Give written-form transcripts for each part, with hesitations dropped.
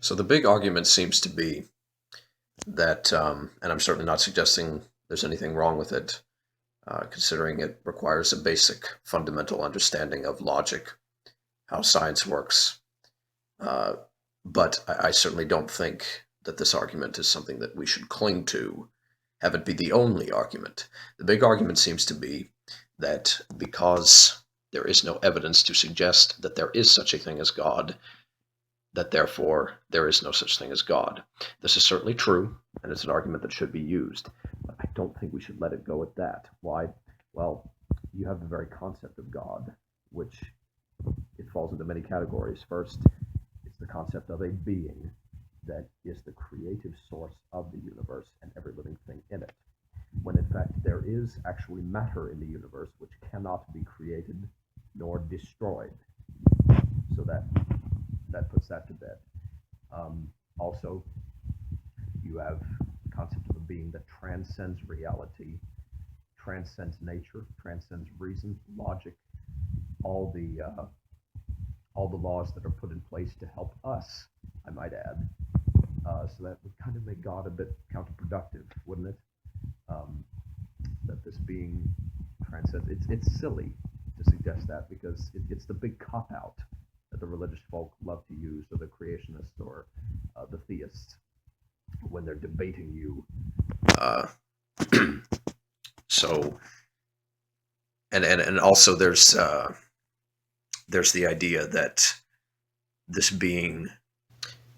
So the big argument seems to be that, and I'm certainly not suggesting there's anything wrong with it, considering it requires a basic fundamental understanding of logic, how science works. Uh, but I certainly don't think that this argument is something that we should cling to, have it be the only argument. The big argument seems to be that because there is no evidence to suggest that there is such a thing as God, that therefore there is no such thing as God. This is certainly true, and it's an argument that should be used, but I don't think we should let it go at that. Why? Well, you have the very concept of God, which it falls into many categories. First, it's the concept of a being that is the creative source of the universe and every living thing in it, when in fact there is actually matter in the universe which cannot be created nor destroyed. So that puts that to bed. Also, you have the concept of a being that transcends reality, transcends nature, transcends reason, logic, all the laws that are put in place to help us, I might add. So that would kind of make God a bit counterproductive, wouldn't it? That this being transcends. It's silly to suggest that because it's the big cop out that the religious folk love to use, or the creationists, or the theists, when they're debating you. Uh, so, and also there's the idea that this being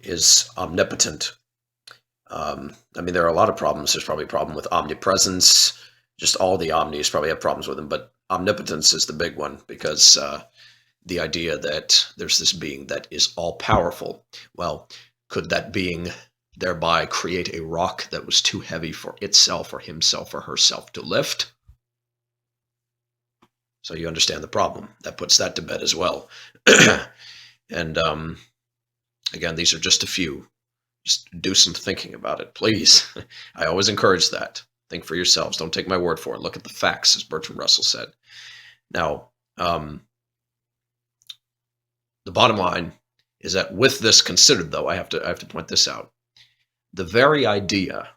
is omnipotent. I mean, there are a lot of problems. There's probably a problem with omnipresence. Just all the omnis probably have problems with them, but omnipotence is the big one because the idea that there's this being that is all powerful. Well, could that being thereby create a rock that was too heavy for itself or himself or herself to lift? So you understand the problem. That puts that to bed as well. And again, these are just a few. Just do some thinking about it, please. I always encourage that. Think for yourselves. Don't take my word for it. Look at the facts, as Bertrand Russell said. Now, the bottom line is that with this considered, though, I have to point this out. The very idea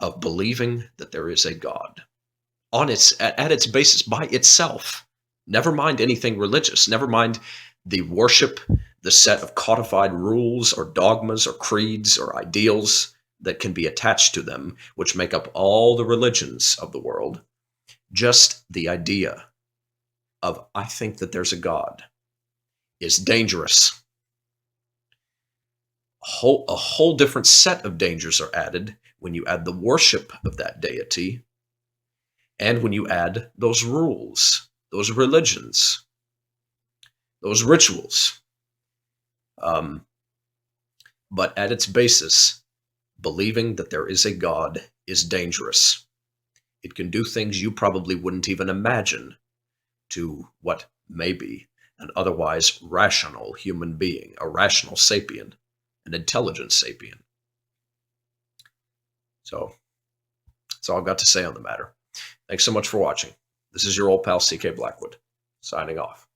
of believing that there is a God at its basis by itself, never mind anything religious, never mind the worship, the set of codified rules or dogmas or creeds or ideals that can be attached to them, which make up all the religions of the world, just the idea of, I think that there's a God, is dangerous. A whole different set of dangers are added when you add the worship of that deity and when you add those rules, those religions, those rituals. But at its basis, believing that there is a God is dangerous. It can do things you probably wouldn't even imagine to what may be an otherwise rational human being, a rational sapien, an intelligent sapien. So that's all I've got to say on the matter. Thanks so much for watching. This is your old pal, C.K. Blackwood, signing off.